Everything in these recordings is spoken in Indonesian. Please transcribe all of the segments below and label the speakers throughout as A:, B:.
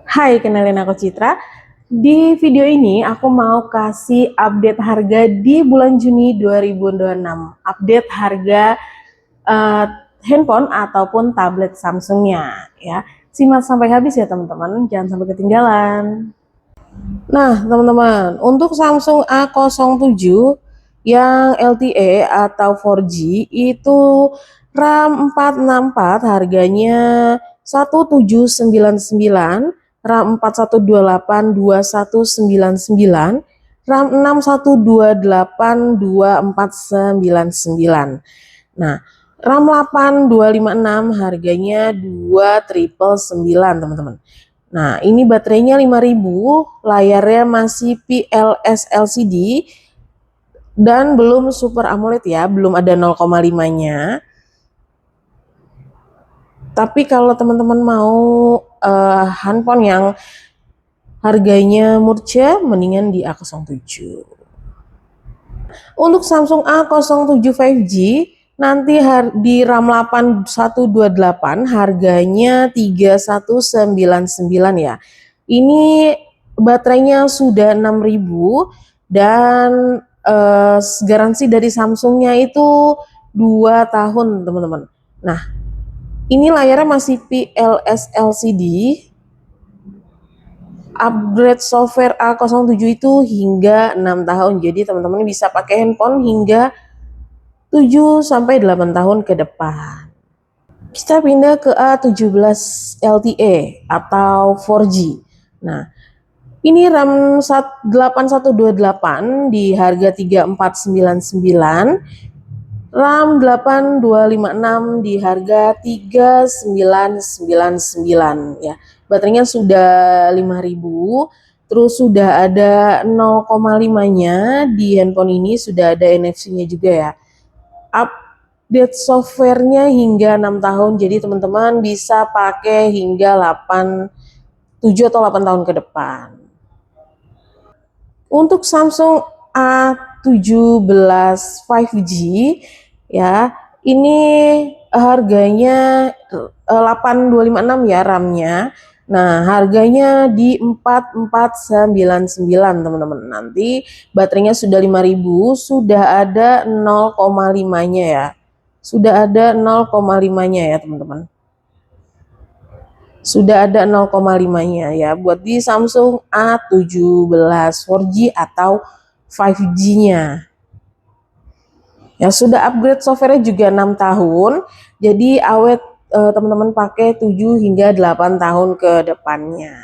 A: Hai, kenalin aku Citra. Di video ini aku mau kasih update harga di bulan Juni 2026. Update harga eh, handphone ataupun tablet Samsungnya ya. Simak sampai habis ya teman-teman, jangan sampai ketinggalan. Nah, teman-teman, untuk Samsung A07 yang LTE atau 4G itu RAM 464 harganya 1799, RAM 4128 2199, RAM 6128 2499. Nah, RAM 8256 harganya 2999, teman-teman. Nah, ini baterainya 5000, layarnya masih PLS LCD dan belum Super AMOLED ya, belum ada 0,5-nya. Tapi kalau teman-teman mau handphone yang harganya murah, mendingan di A07. Untuk Samsung A07 5G nanti di RAM 8128 harganya 3199 ya. Ini baterainya sudah 6000 dan garansi dari Samsungnya itu 2 tahun teman-teman. Nah, ini layarnya masih PLS LCD. Upgrade software A07 itu hingga 6 tahun. Jadi teman-teman bisa pakai handphone hingga 7 sampai 8 tahun ke depan. Kita pindah ke A17 LTE atau 4G. Nah, ini RAM 8128 di harga 3499, RAM 8256 di harga 3999 ya. Baterainya sudah 5000, terus sudah ada 0,5-nya di handphone ini, sudah ada NFC-nya juga ya. Update softwarenya hingga 6 tahun, jadi teman-teman bisa pakai hingga 7 atau 8 tahun ke depan. Untuk Samsung A17 5G ya, ini harganya 8256 ya RAM-nya. Nah, harganya di 4499 teman-teman. Nanti baterainya sudah 5000, sudah ada 0,5-nya ya. Sudah ada 0,5-nya ya teman-teman. Sudah ada 0,5-nya ya buat di Samsung A17 4G atau 5G-nya. Ya, sudah upgrade softwarenya juga 6 tahun. Jadi awet teman-teman pakai 7 hingga 8 tahun ke depannya.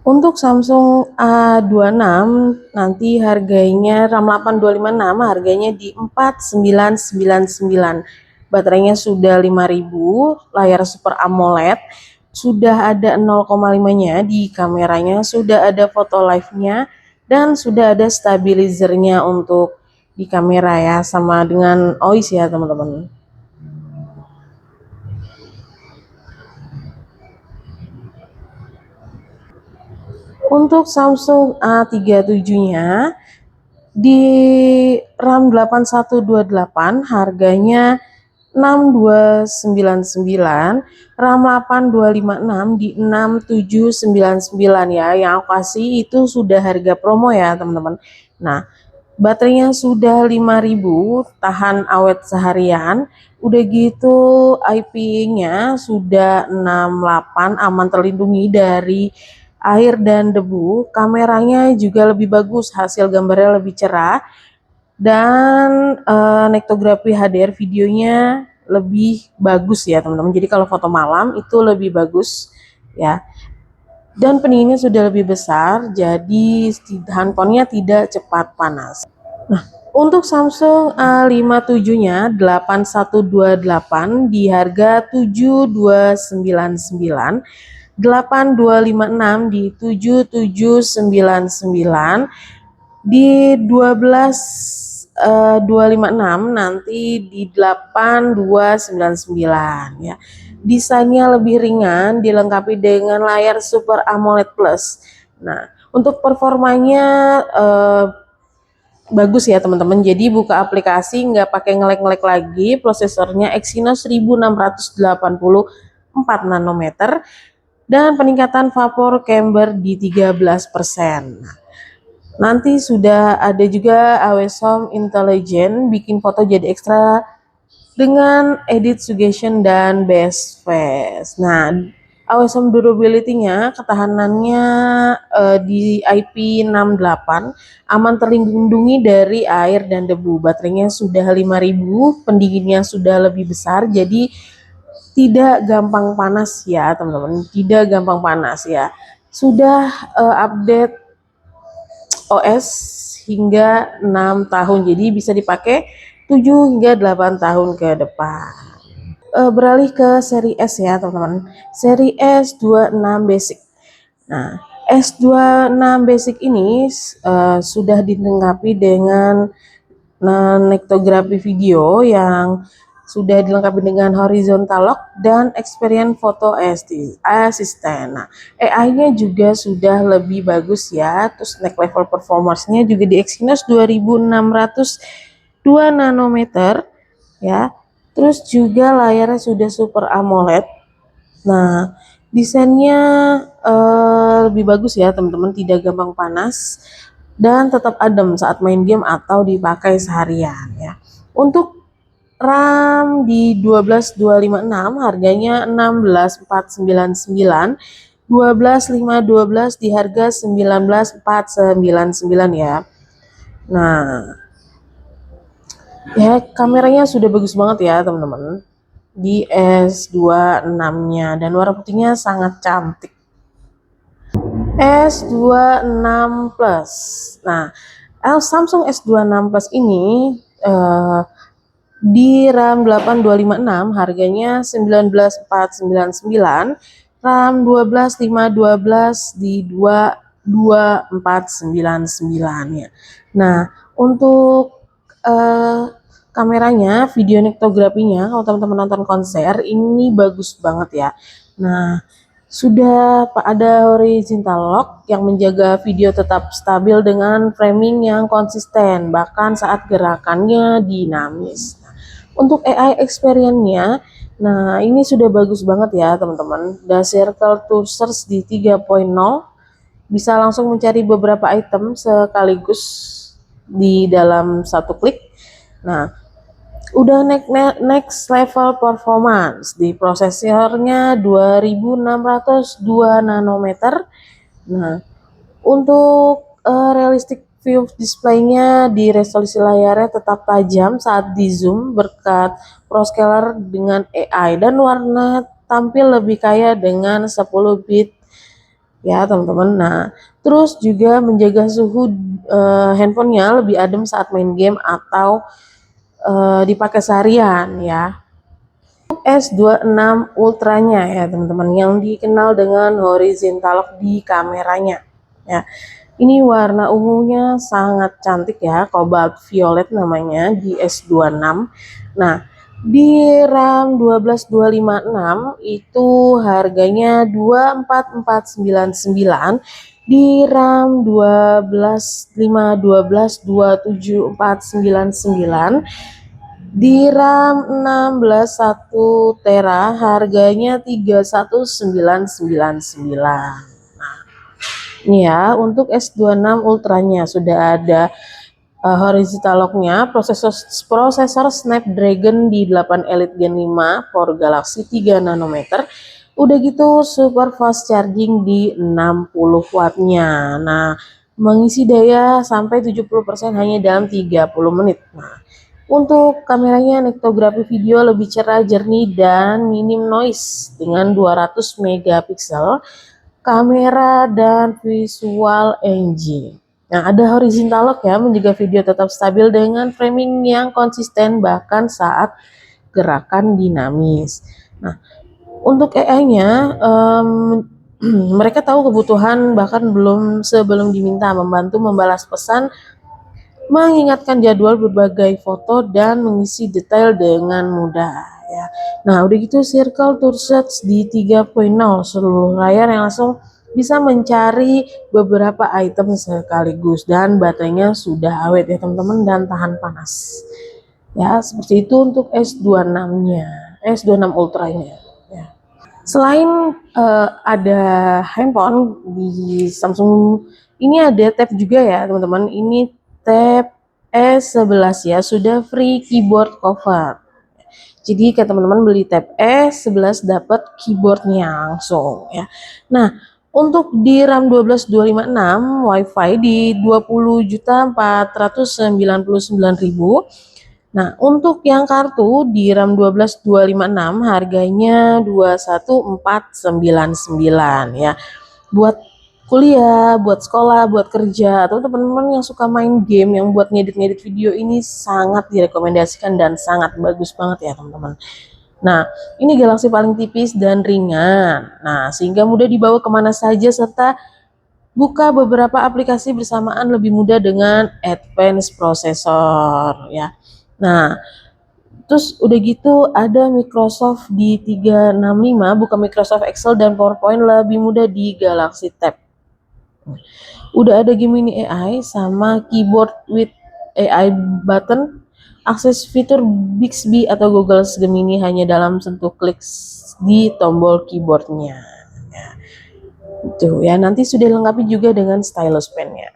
A: Untuk Samsung A26 nanti harganya RAM 8256 harganya di 4999. Baterainya sudah 5000, layar Super AMOLED, sudah ada 0,5-nya di kameranya, sudah ada foto live-nya dan sudah ada stabilizernya untuk di kamera ya, sama dengan OIS ya teman-teman. Untuk Samsung A37-nya di RAM 8128 harganya 6299, RAM 8256 di 6799 ya. Yang aku kasih itu sudah harga promo ya teman-teman. Nah, baterainya sudah 5000, tahan awet seharian. Udah gitu IP-nya sudah 68, aman terlindungi dari air dan debu. Kameranya juga lebih bagus, hasil gambarnya lebih cerah, dan nektografi HDR videonya lebih bagus ya teman-teman. Jadi kalau foto malam itu lebih bagus ya. Dan pendinginnya sudah lebih besar, jadi handphonenya tidak cepat panas. Nah, untuk Samsung A57-nya 8128 di harga 7299, 8256 di 7799, di 256 nanti di 8299 ya. Desainnya lebih ringan, dilengkapi dengan layar Super AMOLED Plus. Nah, untuk performanya bagus ya teman-teman. Jadi buka aplikasi nggak pakai ngelek-ngelek lagi. Prosesornya Exynos 1680 4 nanometer. dan peningkatan vapor chamber di 13%. Nanti sudah ada juga Awesom Intelligent bikin foto jadi ekstra dengan edit suggestion dan best face. Nah, Awesom durability-nya, ketahanannya di IP68, aman terlindungi dari air dan debu. Baterainya sudah 5000, pendinginnya sudah lebih besar, jadi tidak gampang panas ya teman-teman, tidak gampang panas ya. Sudah update OS hingga 6 tahun, jadi bisa dipakai 7 hingga 8 tahun ke depan. Beralih ke seri S ya teman-teman, seri S26 Basic. Nah, S26 Basic ini sudah dilengkapi dengan nektografi video yang sudah dilengkapi dengan horizontal lock dan experience photo assistant. Nah, AI-nya juga sudah lebih bagus ya. Terus next level performance-nya juga di Exynos 2602 nanometer ya. Terus juga layarnya sudah Super AMOLED. Nah, desainnya lebih bagus ya teman-teman, tidak gampang panas dan tetap adem saat main game atau dipakai seharian ya. Untuk RAM di 12256 harganya 16499, 12512 di harga 19499 ya. Nah, ya kameranya sudah bagus banget ya teman-teman di S26-nya dan warna putihnya sangat cantik. S26 Plus. Nah, Samsung S26 Plus ini di RAM 8256 harganya 19499, RAM 12512 di 22499 ya. Nah, untuk kameranya, video nektografinya, kalau teman-teman nonton konser ini bagus banget ya. Nah, sudah ada horizontal lock yang menjaga video tetap stabil dengan framing yang konsisten bahkan saat gerakannya dinamis. Untuk AI experience-nya, nah ini sudah bagus banget ya teman-teman. The Circle to Search di 3.0, bisa langsung mencari beberapa item sekaligus di dalam satu klik. Nah, udah next level performance di prosesornya 2602 nanometer. Nah, untuk realistic view displaynya di resolusi layarnya tetap tajam saat di zoom berkat ProScaler dengan AI dan warna tampil lebih kaya dengan 10 bit ya teman-teman. Nah, terus juga menjaga suhu handphonenya lebih adem saat main game atau dipakai seharian ya. S26 Ultranya ya teman-teman, yang dikenal dengan horizontal lock di kameranya ya. Ini warna ungunya sangat cantik ya, cobalt violet namanya di S26. Nah, di RAM 12256 itu harganya 24499, di RAM 12512 27499, di RAM 16 1 tera harganya 31999. Ini ya, untuk S26 Ultranya sudah ada horizontal lock-nya, prosesor Snapdragon di 8 Elite Gen 5 for Galaxy 3 nanometer. Udah gitu super fast charging di 60 wattnya. Nah, mengisi daya sampai 70% hanya dalam 30 menit. Nah, untuk kameranya nektografi video lebih cerah, jernih, dan minim noise dengan 200 megapiksel kamera dan visual engine. Nah, ada horizontal lock ya, menjaga video tetap stabil dengan framing yang konsisten bahkan saat gerakan dinamis. Nah, untuk AI-nya, mereka tahu kebutuhan bahkan sebelum diminta, membantu membalas pesan, mengingatkan jadwal berbagai foto, dan mengisi detail dengan mudah ya. Nah, udah gitu Circle to Search di 3.0, seluruh layar yang langsung bisa mencari beberapa item sekaligus dan baterainya sudah awet ya teman-teman dan tahan panas. Ya, seperti itu untuk S26-nya, S26 Ultra-nya ya. Selain ada handphone di Samsung ini, ada tab juga ya teman-teman. Ini tab S11 ya, sudah free keyboard cover. Jadi kayak teman-teman beli tab S11 dapat keyboardnya langsung ya. Nah, untuk di RAM 12256 WiFi di 20.499.000. Nah, untuk yang kartu di RAM 12256 harganya 21.499 ya. Buat kuliah, buat sekolah, buat kerja, atau teman-teman yang suka main game yang buat ngedit-ngedit video, ini sangat direkomendasikan dan sangat bagus banget ya teman-teman. Nah, ini Galaxy paling tipis dan ringan. Nah, sehingga mudah dibawa kemana saja serta buka beberapa aplikasi bersamaan lebih mudah dengan advanced processor ya. Nah, terus udah gitu ada Microsoft di 365, buka Microsoft Excel dan PowerPoint lebih mudah di Galaxy Tab. Udah ada Gemini AI sama keyboard with AI button, akses fitur Bixby atau Google Gemini hanya dalam sentuh klik di tombol keyboardnya. Itu ya, nanti sudah dilengkapi juga dengan stylus pennya.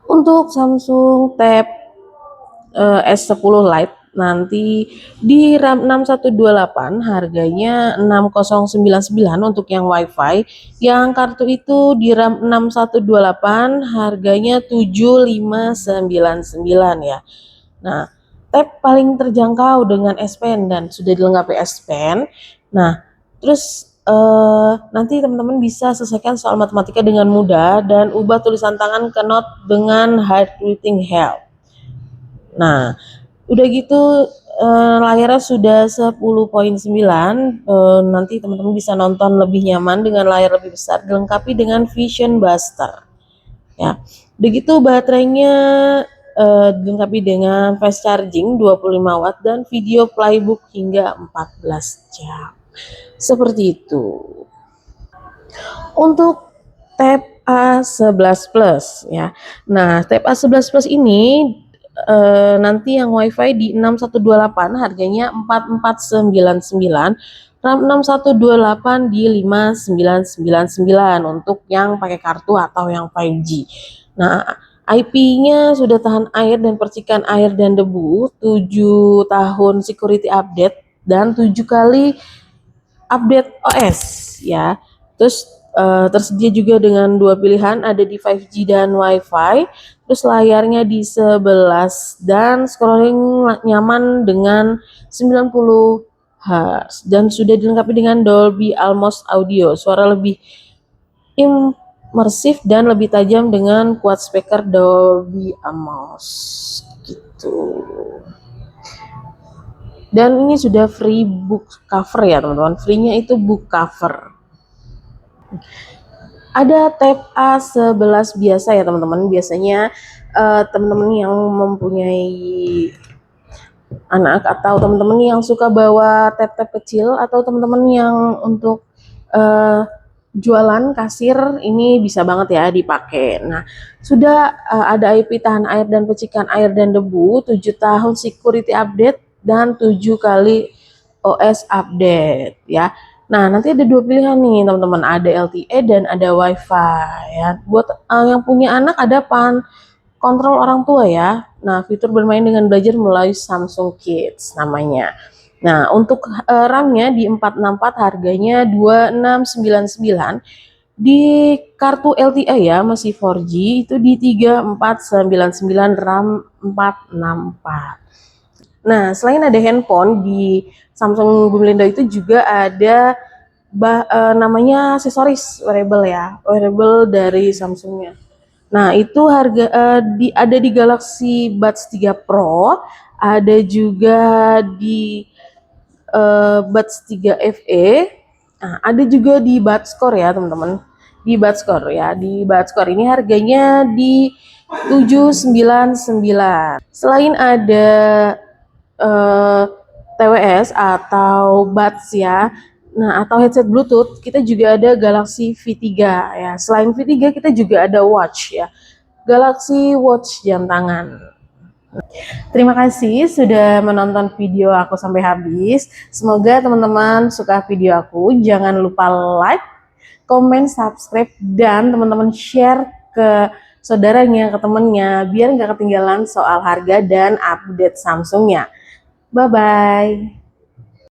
A: Untuk Samsung Tab S10 Lite nanti di RAM 6128 harganya 6099 untuk yang WiFi. Yang kartu itu di RAM 6128 harganya 7599 ya. Nah, tab paling terjangkau dengan S Pen dan sudah dilengkapi S Pen. Nah, terus nanti teman-teman bisa selesaikan soal matematika dengan mudah dan ubah tulisan tangan ke note dengan handwriting help. Nah, udah gitu layarnya sudah 10.9. Nanti teman-teman bisa nonton lebih nyaman dengan layar lebih besar dilengkapi dengan Vision Buster. Ya. Udah gitu baterainya dilengkapi dengan fast charging 25 watt dan video playbook hingga 14 jam. Seperti itu. Untuk Tab A11 Plus ya. Nah, Tab A11 Plus ini nanti yang WiFi di 6128 harganya 4499, RAM 6128 di 5999 untuk yang pakai kartu atau yang 5G. Nah, IP-nya sudah tahan air dan percikan air dan debu, 7 tahun security update dan 7 kali update OS ya. Terus tersedia juga dengan dua pilihan, ada di 5G dan WiFi. Terus layarnya di 11 dan scrolling nyaman dengan 90 Hz dan sudah dilengkapi dengan Dolby Atmos audio, suara lebih imersif dan lebih tajam dengan quad speaker Dolby Atmos gitu. Dan ini sudah free book cover ya teman-teman. Free-nya itu book cover. Ada tab A11 biasa ya teman-teman. Biasanya teman-teman yang mempunyai anak atau teman-teman yang suka bawa tab-tab kecil atau teman-teman yang untuk jualan kasir, ini bisa banget ya dipakai. Nah, sudah ada IP tahan air dan percikan air dan debu, 7 tahun security update dan 7 kali OS update ya. Nah, nanti ada dua pilihan nih teman-teman, ada LTE dan ada WiFi ya. Buat yang punya anak ada kontrol orang tua ya. Nah, fitur bermain dengan belajar melalui Samsung Kids namanya. Nah, untuk RAM-nya di 464 harganya 2699. Di kartu LTE ya masih 4G itu di 3499, RAM 464. Nah, selain ada handphone di Samsung Bumilindo itu juga ada namanya aksesoris wearable ya, wearable dari Samsungnya. Nah, itu harga ada di Galaxy Buds 3 Pro, ada juga di Buds 3 FE. Nah, ada juga di Buds Core ya, teman-teman. Di Buds Core ya, di Buds Core ini harganya di 799. Selain ada TWS atau Buds ya, nah atau headset Bluetooth, kita juga ada Galaxy V3 ya. Selain V3 kita juga ada watch ya, Galaxy Watch jam tangan. Terima kasih sudah menonton video aku sampai habis. Semoga teman-teman suka video aku. Jangan lupa like, komen, subscribe, dan teman-teman share ke saudaranya, ke temennya, biar nggak ketinggalan soal harga dan update Samsungnya. Bye-bye.